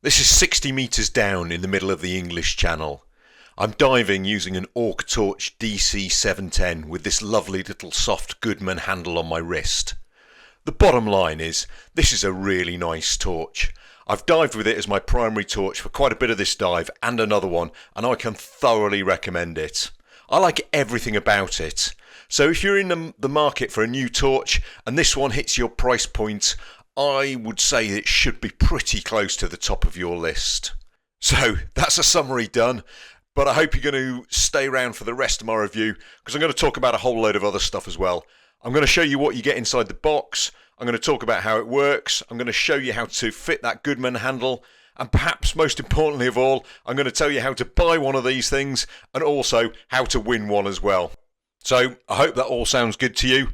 This is 60 metres down in the middle of the English Channel. I'm diving using an Orcatorch DC710 with this lovely little soft Goodman handle on my wrist. The bottom line is, this is a really nice torch. I've dived with it as my primary torch for quite a bit of this dive and another one, and I can thoroughly recommend it. I like everything about it. So if you're in the market for a new torch and this one hits your price point, I would say it should be pretty close to the top of your list. So that's a summary done, but I hope you're going to stay around for the rest of my review because I'm going to talk about a whole load of other stuff as well. I'm going to show you what you get inside the box. I'm going to talk about how it works. I'm going to show you how to fit that Goodman handle. And perhaps most importantly of all, I'm going to tell you how to buy one of these things and also how to win one as well. So I hope that all sounds good to you.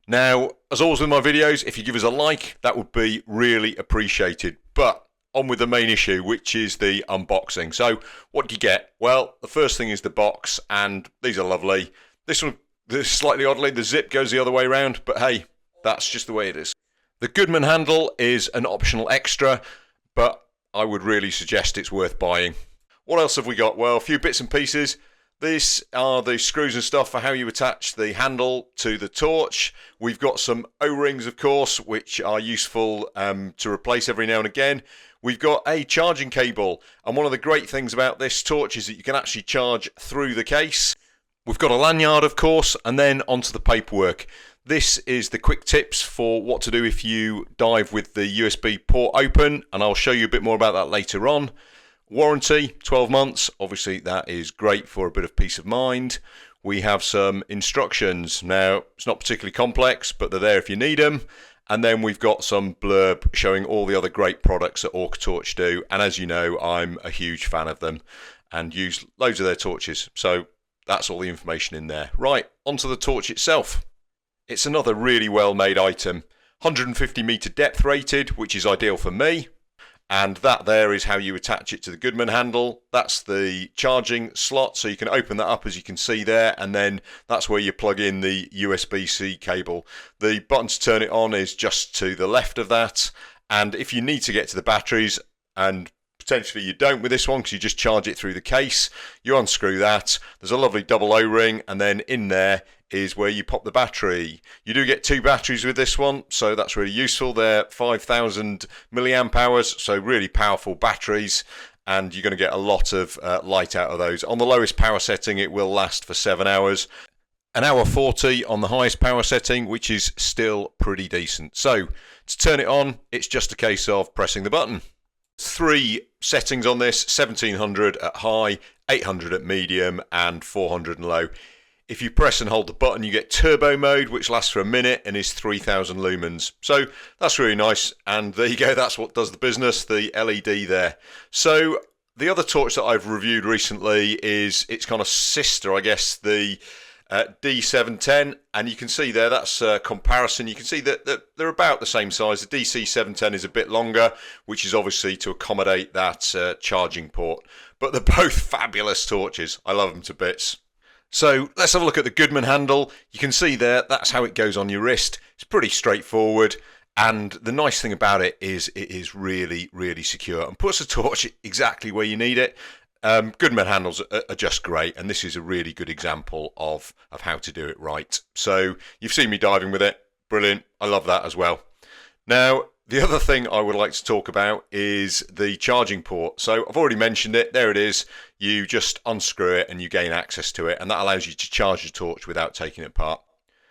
Now, as always with my videos, if you give us a like, that would be really appreciated. But on with the main issue, which is the unboxing. So what do you get? Well, the first thing is the box, and these are lovely. This one, slightly oddly, the zip goes the other way around, but hey, that's just the way it is. The Goodman handle is an optional extra, but I would really suggest it's worth buying. What else have we got? Well, a few bits and pieces. These are the screws and stuff for how you attach the handle to the torch. We've got some O-rings, of course, which are useful to replace every now and again. We've got a charging cable, and one of the great things about this torch is that you can actually charge through the case. We've got a lanyard, of course, and then onto the paperwork. This is the quick tips for what to do if you dive with the USB port open, and I'll show you a bit more about that later on. Warranty, 12 months. Obviously, that is great for a bit of peace of mind. We have some instructions. Now, it's not particularly complex, but they're there if you need them. And then we've got some blurb showing all the other great products that Orcatorch do. And as you know, I'm a huge fan of them and use loads of their torches. So that's all the information in there. Right, onto the torch itself. It's another really well-made item. 150 metre depth rated, which is ideal for me. And that there is how you attach it to the Goodman handle. That's the charging slot, so you can open that up as you can see there, and then that's where you plug in the USB-C cable. The button to turn it on is just to the left of that, and if you need to get to the batteries, and potentially you don't with this one because you just charge it through the case, you unscrew that. There's a lovely double O-ring, and then in there is where you pop the battery. You do get two batteries with this one, so that's really useful. They're 5,000 milliamp hours, so really powerful batteries, and you're going to get a lot of light out of those. On the lowest power setting, it will last for 7 hours. An hour 40 on the highest power setting, which is still pretty decent. So to turn it on, it's just a case of pressing the button. 3 settings on this: 1700 at high, 800 at medium, and 400 and low. If you press and hold the button, you get turbo mode, which lasts for a minute and is 3000 lumens. So that's really nice. And there you go, that's what does the business, the LED there. So the other torch that I've reviewed recently is its kind of sister, I guess, the D710. And you can see there, that's a comparison. You can see that they're about the same size. The DC710 is a bit longer, which is obviously to accommodate that charging port. But they're both fabulous torches. I love them to bits. So let's have a look at the Goodman handle. You can see there, that's how it goes on your wrist. It's pretty straightforward, and the nice thing about it is really, really secure and puts the torch exactly where you need it. Goodman handles are just great, and this is a really good example of how to do it right. So you've seen me diving with it. Brilliant. I love that as well. Now, the other thing I would like to talk about is the charging port. So I've already mentioned it. There it is. You just unscrew it and you gain access to it, and that allows you to charge your torch without taking it apart.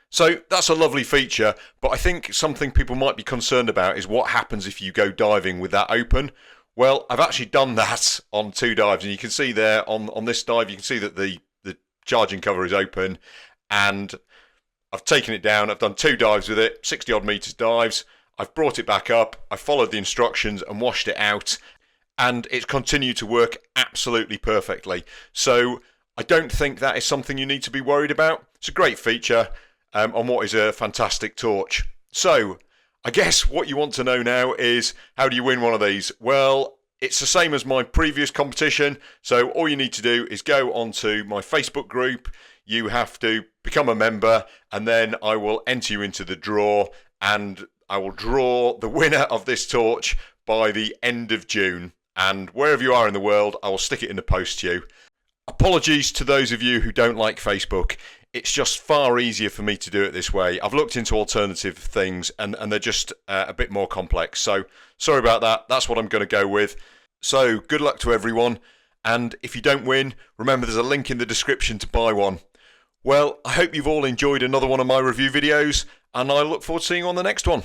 So that's a lovely feature, but I think something people might be concerned about is what happens if you go diving with that open. Well, I've actually done that on 2 dives, and you can see there on this dive, you can see that the charging cover is open, and I've taken it down. I've done 2 dives with it, 60 odd meters dives. I've brought it back up, I followed the instructions and washed it out, and it's continued to work absolutely perfectly. So I don't think that is something you need to be worried about. It's a great feature on what is a fantastic torch. So I guess what you want to know now is, how do you win one of these? Well, it's the same as my previous competition. So all you need to do is go onto my Facebook group. You have to become a member, and then I will enter you into the draw, and I will draw the winner of this torch by the end of June. and wherever you are in the world, I will stick it in the post to you. Apologies to those of you who don't like Facebook. It's just far easier for me to do it this way. I've looked into alternative things and they're just a bit more complex. So sorry about that. That's what I'm going to go with. So good luck to everyone. And if you don't win, remember there's a link in the description to buy one. Well, I hope you've all enjoyed another one of my review videos, and I look forward to seeing you on the next one.